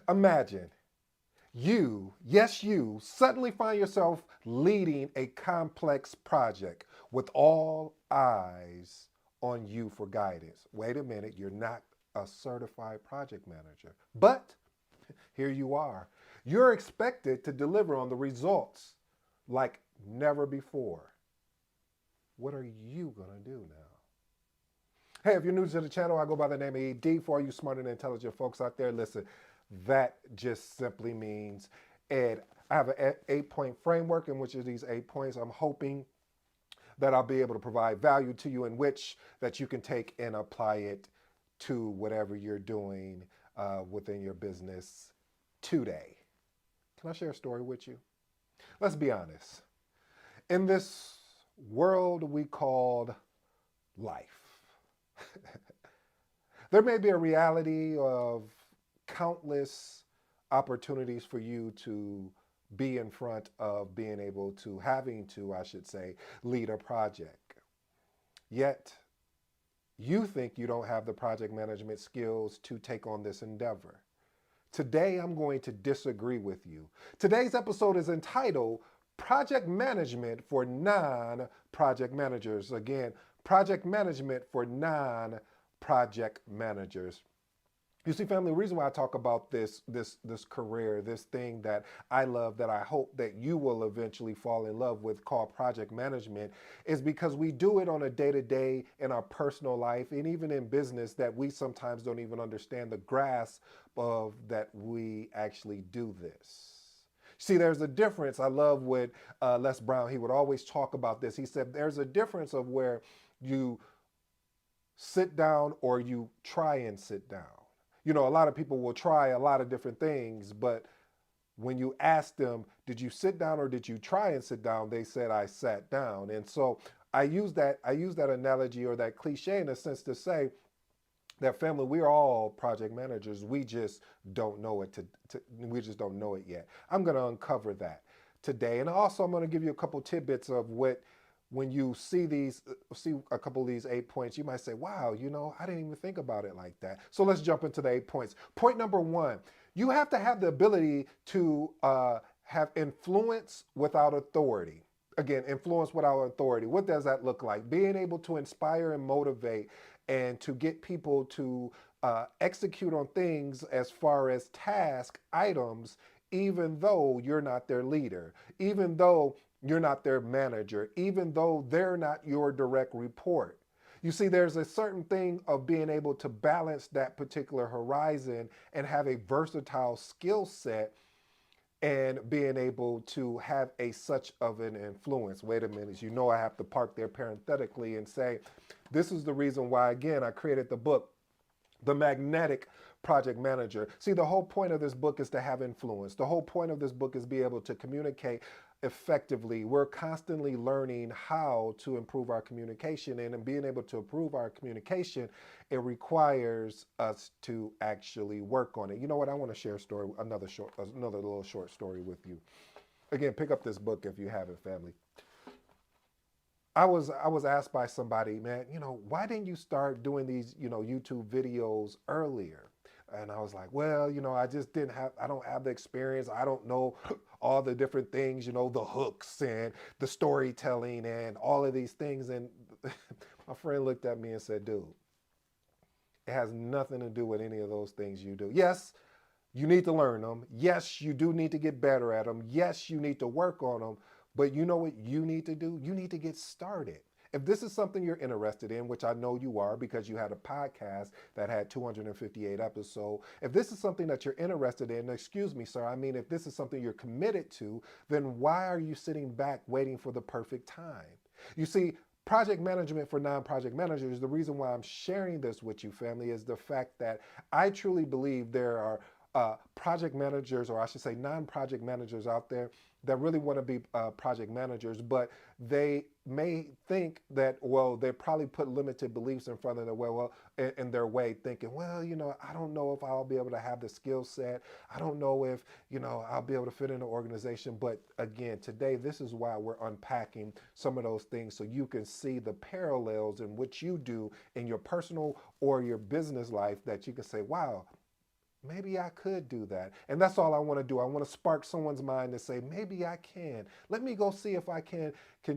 Imagine you, yes, you, suddenly find yourself leading a complex project with all eyes on you for guidance. Wait a minute, you're not a certified project manager. But here you are. You're expected to deliver on the results like never before. What are you going to do now? Hey, if you're new to the channel, I go by the name of ED. For all you smart and intelligent folks out there, listen, that just simply means Ed. I have an 8-point framework in which of these 8 points I'm hoping that I'll be able to provide value to you in which that you can take and apply it to whatever you're doing within your business today. Can I share a story with you? Let's be honest. In this world we called life, there may be a reality of countless opportunities for you to be in front of being able to, having to, I should say, lead a project. Yet, you think you don't have the project management skills to take on this endeavor. Today, I'm going to disagree with you. Today's episode is entitled Project Management for Non-Project Managers. Again, project management for non-project managers. You see, family, the reason why I talk about this career, this thing that I love, that I hope that you will eventually fall in love with, called project management, is because we do it on a day-to-day in our personal life and even in business that we sometimes don't even understand the grasp of that we actually do this. See, there's a difference. I love what Les Brown, he would always talk about this. He said there's a difference of where you sit down or you try and sit down. You know, a lot of people will try a lot of different things, but when you ask them, did you sit down or did you try and sit down? They said, I sat down. And so I use that analogy or that cliche in a sense to say that, family, we're all project managers. We just don't know it we just don't know it yet. I'm going to uncover that today. And also I'm going to give you a couple tidbits of what, when you see a couple of these 8 points, you might say, wow, you know, I didn't even think about it like that. So let's jump into the 8 points. Point number one, you have to have the ability to have influence without authority. Again, influence without authority. What does that look like? Being able to inspire and motivate and to get people to execute on things as far as task items, even though you're not their leader, even though you're not their manager, even though they're not your direct report. You see, there's a certain thing of being able to balance that particular horizon and have a versatile skill set and being able to have such of an influence. Wait a minute, you know I have to park there parenthetically and say, this is the reason why, again, I created the book, The Magnetic Project Manager. See, the whole point of this book is to have influence. The whole point of this book is be able to communicate effectively. We're constantly learning how to improve our communication, and in being able to improve our communication, it requires us to actually work on it. You know what? I want to share a story, another little short story with you. Again, pick up this book if you haven't, family. I was asked by somebody, man, you know, why didn't you start doing these, you know, YouTube videos earlier? And I was like, well, you know, I don't have the experience. I don't know all the different things, you know, the hooks and the storytelling and all of these things. And my friend looked at me and said, dude, it has nothing to do with any of those things you do. Yes, you need to learn them. Yes, you do need to get better at them. Yes, you need to work on them. But you know what you need to do? You need to get started. If this is something you're interested in, which I know you are because you had a podcast that had 258 episodes, if this is something that you're interested in, excuse me, sir, I mean, if this is something you're committed to, then why are you sitting back waiting for the perfect time? You see, project management for non-project managers, the reason why I'm sharing this with you, family, is the fact that I truly believe there are project managers, or I should say non-project managers out there that really want to be project managers, but they may think that, well, they probably put limited beliefs in front of their in their way, thinking, well, you know, I don't know if I'll be able to have the skill set. I don't know if, you know, I'll be able to fit in the organization. But again, today, this is why we're unpacking some of those things so you can see the parallels in what you do in your personal or your business life, that you can say, wow, maybe I could do that. And that's all I want to do. I want to spark someone's mind to say, maybe I can. Let me go see if I can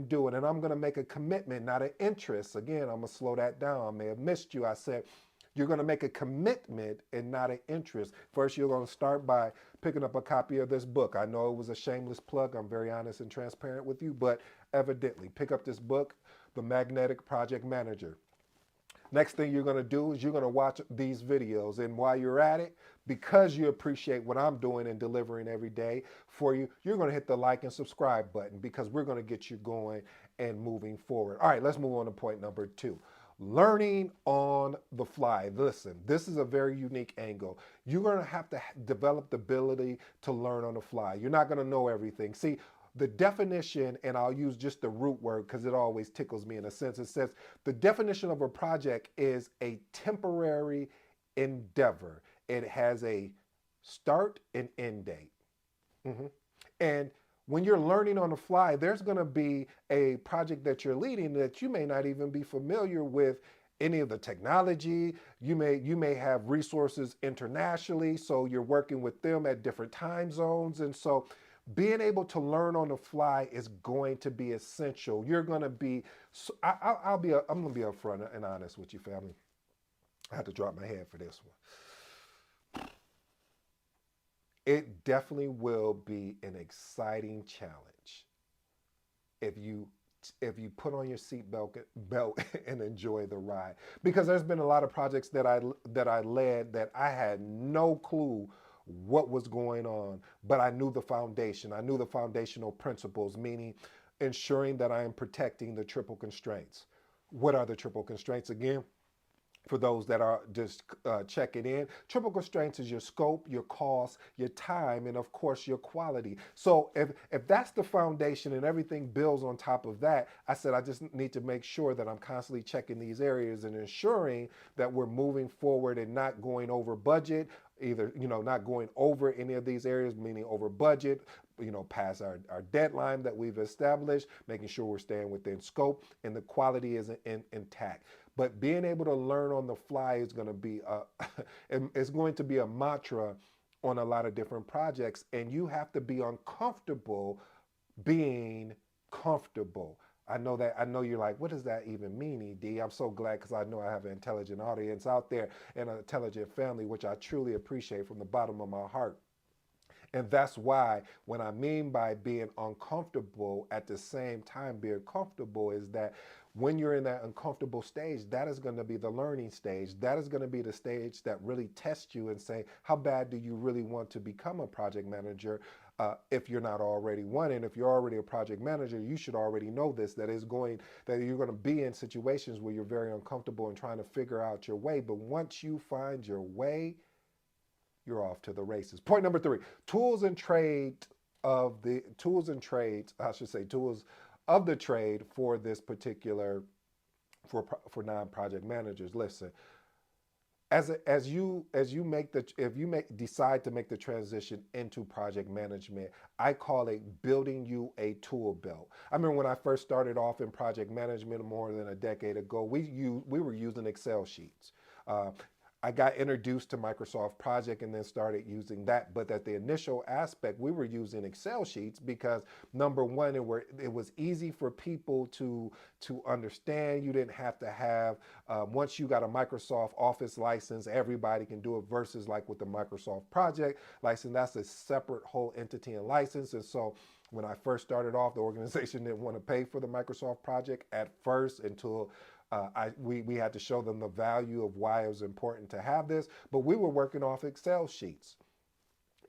do it. And I'm going to make a commitment, not an interest. Again, I'm going to slow that down. I may have missed you. I said, you're going to make a commitment and not an interest. First, you're going to start by picking up a copy of this book. I know it was a shameless plug. I'm very honest and transparent with you, but evidently, pick up this book, The Magnetic Project Manager. Next thing you're going to do is you're going to watch these videos. And while you're at it, because you appreciate what I'm doing and delivering every day for you, you're going to hit the like and subscribe button because we're going to get you going and moving forward. All right, let's move on to point number 2. Learning on the fly. Listen, this is a very unique angle. You're going to have to develop the ability to learn on the fly. You're not going to know everything. See, the definition, and I'll use just the root word because it always tickles me in a sense. It says the definition of a project is a temporary endeavor. It has a start and end date. Mhm. And when you're learning on the fly, there's going to be a project that you're leading that you may not even be familiar with any of the technology. You may have resources internationally, so you're working with them at different time zones. And so being able to learn on the fly is going to be essential. You're going to be, I'm going to be upfront and honest with you, family. I had to drop my head for this one. It definitely will be an exciting challenge if you put on your belt and enjoy the ride. Because there's been a lot of projects that I led that I had no clue what was going on, but I knew the foundation. I knew the foundational principles, meaning ensuring that I am protecting the triple constraints. What are the triple constraints again? For those that are just checking in, triple constraints is your scope, your cost, your time, and of course your quality. So if that's the foundation and everything builds on top of that, I said I just need to make sure that I'm constantly checking these areas and ensuring that we're moving forward and not going over budget, either not going over any of these areas, meaning over budget, past our deadline that we've established, making sure we're staying within scope and the quality is intact. But being able to learn on the fly is going to be it's going to be a mantra on a lot of different projects, and you have to be uncomfortable being comfortable. I know you're like, what does that even mean, ED? I'm so glad because I know I have an intelligent audience out there and an intelligent family, which I truly appreciate from the bottom of my heart. And that's why when I mean by being uncomfortable at the same time being comfortable is that when you're in that uncomfortable stage, that is going to be the learning stage. That is going to be the stage that really tests you and say, how bad do you really want to become a project manager if you're not already one? And if you're already a project manager, you should already know this, that you're going to be in situations where you're very uncomfortable and trying to figure out your way. But once you find your way, you're off to the races. Point number 3, tools and trades, I should say tools of the trade for this particular, for non-project managers. Listen, if you decide to make the transition into project management, I call it building you a tool belt. I remember when I first started off in project management more than a decade ago, we were using Excel sheets. I got introduced to Microsoft Project and then started using that. But at the initial aspect, we were using Excel sheets because number one, it was easy for people to understand. You didn't have to have, once you got a Microsoft Office license, everybody can do it versus like with the Microsoft Project license, that's a separate whole entity and license. And so when I first started off, the organization didn't want to pay for the Microsoft Project at first until we had to show them the value of why it was important to have this, but we were working off Excel sheets.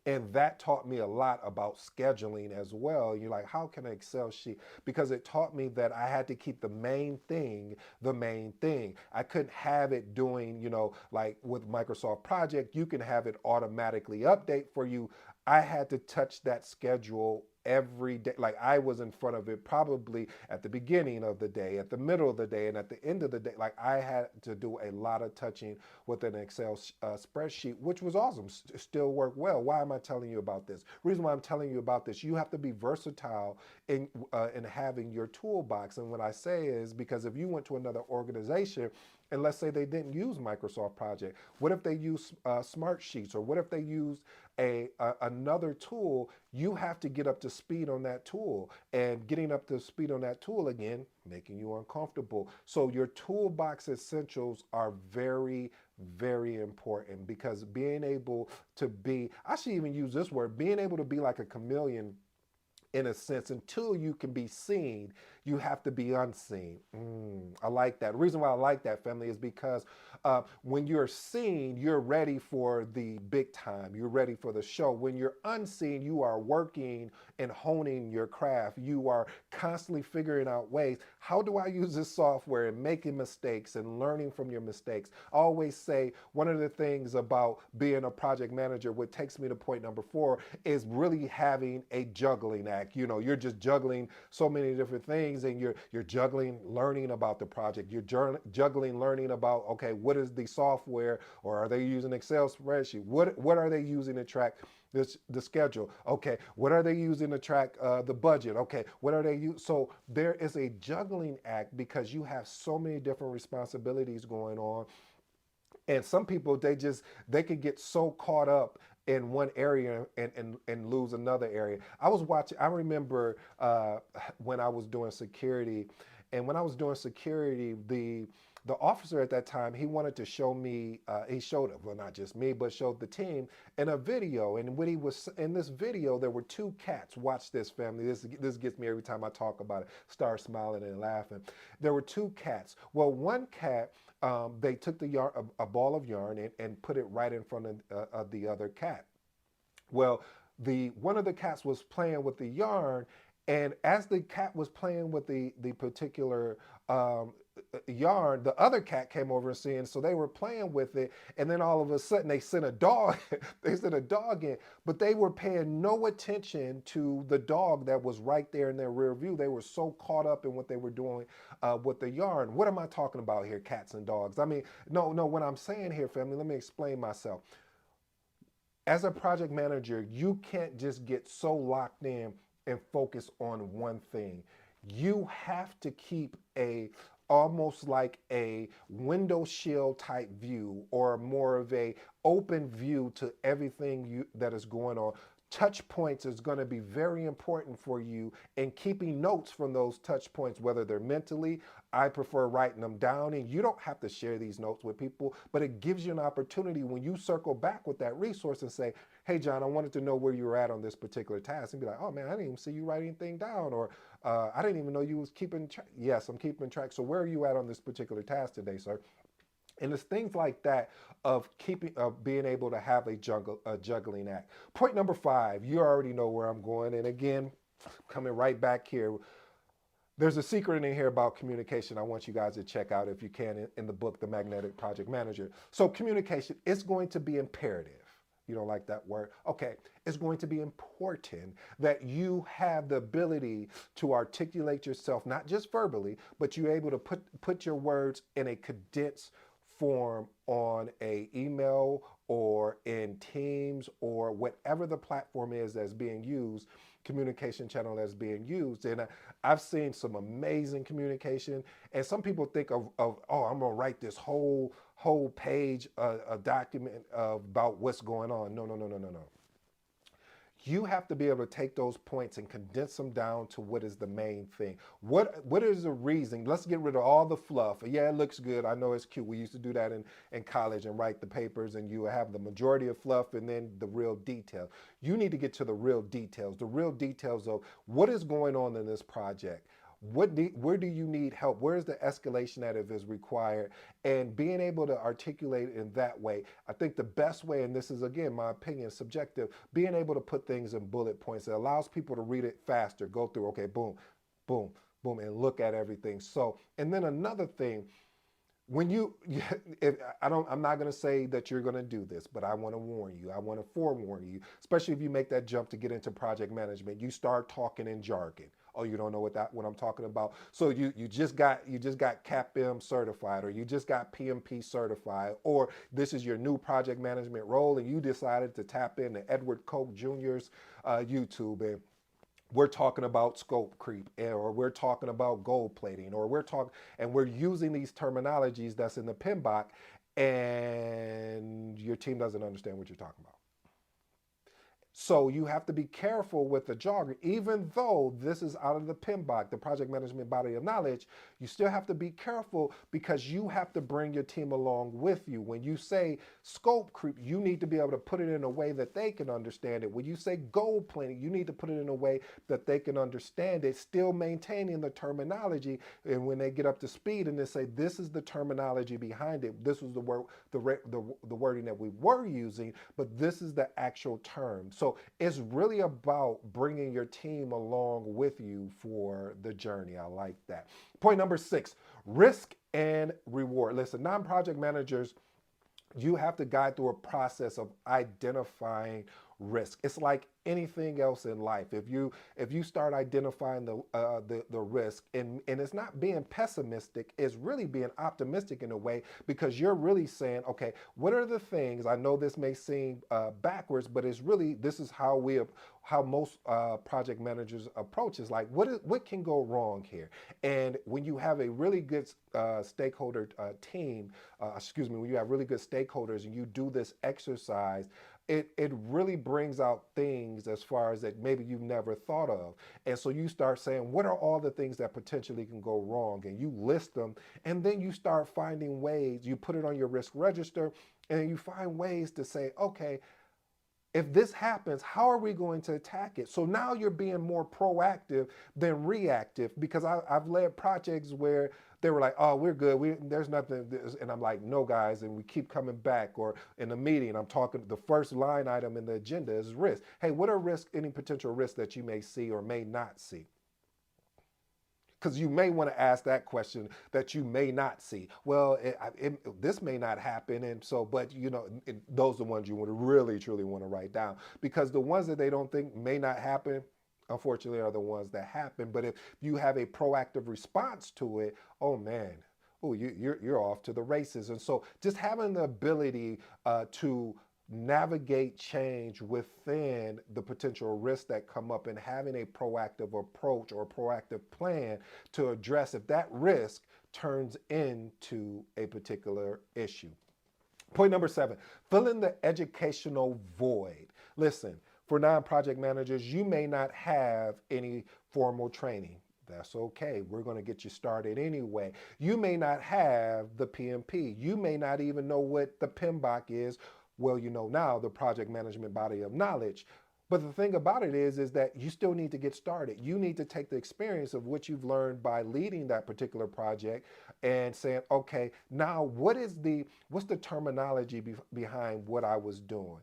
And that taught me a lot about scheduling as well. You're like, how can an Excel sheet? Because it taught me that I had to keep the main thing, the main thing. I couldn't have it doing, like with Microsoft Project, you can have it automatically update for you. I had to touch that schedule every day. Like I was in front of it probably at the beginning of the day, at the middle of the day, and at the end of the day. Like I had to do a lot of touching with an Excel spreadsheet, which was awesome. Still worked well. Why am I telling you about this? Reason why I'm telling you about this, you have to be versatile in having your toolbox. And what I say is because if you went to another organization And let's say they didn't use Microsoft Project. What if they use Smart Sheets, or what if they use another tool? You have to get up to speed on that tool, and getting up to speed on that tool again, making you uncomfortable. So your toolbox essentials are very, very important, because being able to be, I should even use this word, being able to be like a chameleon in a sense. Until you can be seen, you have to be unseen. I like that. The reason why I like that, family, is because when you're seen, you're ready for the big time. You're ready for the show. When you're unseen, you are working and honing your craft. You are constantly figuring out ways. How do I use this software, and making mistakes and learning from your mistakes? I always say one of the things about being a project manager, what takes me to point number 4, is really having a juggling act. You know, you're just juggling so many different things, and you're juggling learning about the project. You're juggling learning about, okay, what is the software, or are they using Excel spreadsheet? What are they using to track the schedule? Okay, what are they using to track the budget? Okay, what are they using? So there is a juggling act, because you have so many different responsibilities going on. And some people, they could get so caught up in one area, and lose another area. I remember when I was doing security, and when I was doing security, the officer at that time, he wanted to show me, he showed, well, not just me, but showed the team in a video. And when he was in this video, there were 2 cats. Watch this, family. This gets me every time I talk about it. Start smiling and laughing. There were 2 cats. Well, one cat, they took the yarn, a ball of yarn, and put it right in front of the other cat. Well, the one of the cats was playing with the yarn, and as the cat was playing with the particular yarn, the other cat came over and seen. So they were playing with it, and then all of a sudden they sent a dog. They sent a dog in, but they were paying no attention to the dog that was right there in their rear view. They were so caught up in what they were doing with the yarn. What am I talking about here, cats and dogs? I mean, no. What I'm saying here, family, let me explain myself. As a project manager, you can't just get so locked in and focus on one thing. You have to keep a almost like a window shield type view, or more of a open view to everything that is going on. Touch points is going to be very important for you, and keeping notes from those touch points, whether they're mentally. I prefer writing them down, and you don't have to share these notes with people, but it gives you an opportunity when you circle back with that resource and say, hey, John, I wanted to know where you were at on this particular task, and be like, oh man, I didn't even see you write anything down, or I didn't even know you was keeping track. Yes, I'm keeping track. So where are you at on this particular task today, sir? And it's things like that of being able to have a juggling act. Point number 5, you already know where I'm going. And again, coming right back here, there's a secret in here about communication I want you guys to check out, if you can, in the book, The Magnetic Project Manager. So communication is going to be imperative. You don't like that word? Okay. It's going to be important that you have the ability to articulate yourself, not just verbally, but you're able to put your words in a condensed form on a email, or in Teams, or whatever the platform is that's being used, communication channel that's being used. And I've seen some amazing communication, and some people think of oh, I'm gonna write this whole page, a document about what's going on. No. You have to be able to take those points and condense them down to what is the main thing. What is the reason? Let's get rid of all the fluff. Yeah, it looks good. I know it's cute. We used to do that in college and write the papers, and you have the majority of fluff and then the real detail. You need to get to the real details of what is going on in this project. Where do you need help? Where's the escalation that is required? And being able to articulate it in that way. I think the best way, and this is again my opinion, subjective, being able to put things in bullet points. It allows people to read it faster, go through, okay, boom, boom, boom, and look at everything. So, and then another thing, when I'm not going to say that you're going to do this, but I want to warn you. I want to forewarn you, especially if you make that jump to get into project management. You start talking in jargon. Oh, you don't know what I'm talking about. So you just got CAPM certified, or you just got PMP certified, or this is your new project management role, and you decided to tap into Edward Koch Jr.'s YouTube. And we're talking about scope creep, or we're talking about gold plating, or we're talking, and we're using these terminologies that's in the PMBOK, and your team doesn't understand what you're talking about. So you have to be careful with the jargon, even though this is out of the PMBOK, the project management body of knowledge. You still have to be careful because you have to bring your team along with you. When you say scope creep, you need to be able to put it in a way that they can understand it. When you say goal planning, you need to put it in a way that they can understand it, still maintaining the terminology. And when they get up to speed and they say, this is the terminology behind it, this was the word, the wording that we were using, but this is the actual term. So it's really about bringing your team along with you for the journey. I like that. Point number 6, risk and reward. Listen, non-project managers, you have to guide through a process of identifying risk. It's like anything else in life. If you start identifying the risk, and it's not being pessimistic, it's really being optimistic in a way, because you're really saying, okay, what are the things? I know this may seem backwards, but it's really, this is how most project managers approach is like, what can go wrong here? And when you have a really good stakeholder team, when you have really good stakeholders and you do this exercise, it really brings out things as far as that maybe you've never thought of. And so you start saying, what are all the things that potentially can go wrong? And you list them, and then you start finding ways, you put it on your risk register, and you find ways to say, okay, if this happens, how are we going to attack it? So now you're being more proactive than reactive, because I've led projects where they were like, oh, we're good. There's nothing. And I'm like, no, guys. And we keep coming back. Or in the meeting, I'm talking, the first line item in the agenda is risk. Hey, what are any potential risks that you may see or may not see? Because you may want to ask that question that you may not see. Well, this may not happen, and so, but those are the ones you want to really truly want to write down, because the ones that they don't think may not happen, unfortunately, are the ones that happen. But if you have a proactive response to it, oh man, oh, you're off to the races. And so, just having the ability to navigate change within the potential risks that come up, and having a proactive approach or proactive plan to address if that risk turns into a particular issue. Point number 7, filling the educational void. Listen, for non-project managers, you may not have any formal training. That's okay. We're going to get you started anyway. You may not have the PMP. You may not even know what the PMBOK is. Well, you know now, the project management body of knowledge. But the thing about it is that you still need to get started. You need to take the experience of what you've learned by leading that particular project and saying, okay, now what's the terminology behind what I was doing?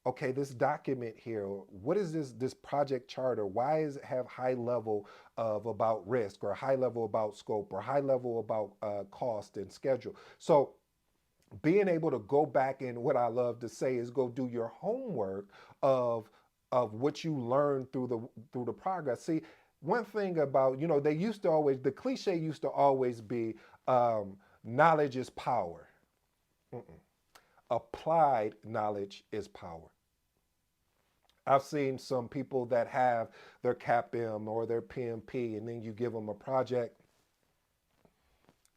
Okay, this document here, what is this project charter? Why does it have high level of about risk, or high level about scope, or high level about cost and schedule? So being able to go back, and what I love to say is go do your homework of what you learned through the progress. See, one thing about, they used to always, the cliche used to always be, knowledge is power. Mm-mm. Applied knowledge is power. I've seen some people that have their CAPM or their PMP, and then you give them a project,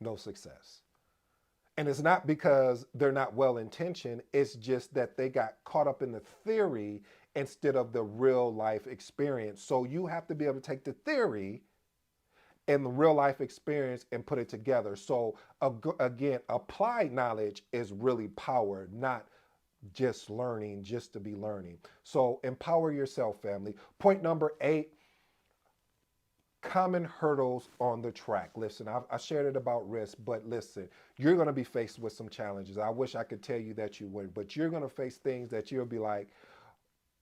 no success. And it's not because they're not well intentioned, it's just that they got caught up in the theory instead of the real life experience. So you have to be able to take the theory and the real life experience and put it together. So again, applied knowledge is really power, not just learning just to be learning. So empower yourself, family. Point number 8, common hurdles on the track. Listen, I shared it about risk, but listen, you're going to be faced with some challenges. I wish I could tell you that you wouldn't, but you're going to face things that you'll be like,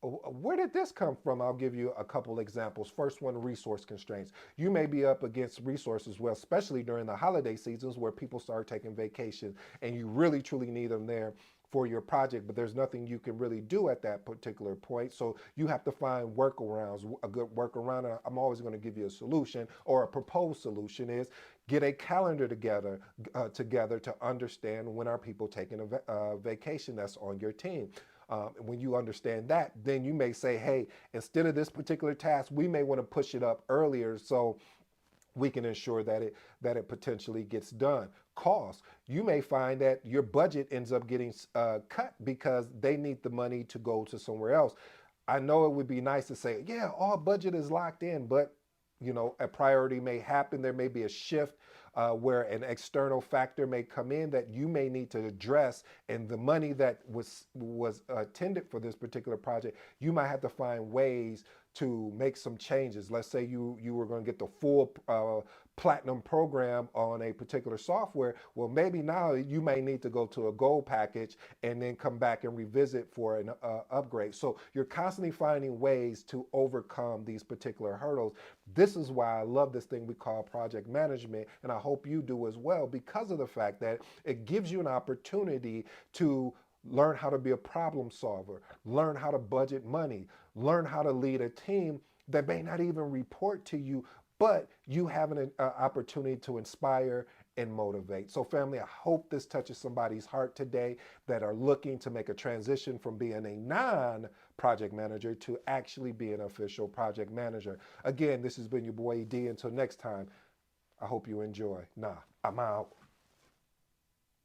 where did this come from? I'll give you a couple examples. First one, resource constraints. You may be up against resources, well, especially during the holiday seasons where people start taking vacation and you really truly need them there for your project, but there's nothing you can really do at that particular point. So you have to find workarounds. A good workaround, and I'm always going to give you a solution, or a proposed solution, is get a calendar together to understand when are people taking a vacation that's on your team. When you understand that, then you may say, hey, instead of this particular task, we may want to push it up earlier so we can ensure that it potentially gets done. Cost. You may find that your budget ends up getting cut because they need the money to go to somewhere else. I know it would be nice to say, yeah, all budget is locked in, but a priority may happen. There may be a shift where an external factor may come in that you may need to address, and the money that was intended for this particular project, you might have to find ways to make some changes. Let's say you were going to get the full platinum program on a particular software. Well, maybe now you may need to go to a gold package and then come back and revisit for an upgrade. So you're constantly finding ways to overcome these particular hurdles. This is why I love this thing we call project management, and I hope you do as well, because of the fact that it gives you an opportunity to learn how to be a problem solver, learn how to budget money, learn how to lead a team that may not even report to you, but you have an opportunity to inspire and motivate. So family, I hope this touches somebody's heart today that are looking to make a transition from being a non-project manager to actually be an official project manager. Again, this has been your boy D. Until next time, I hope you enjoy. I'm out.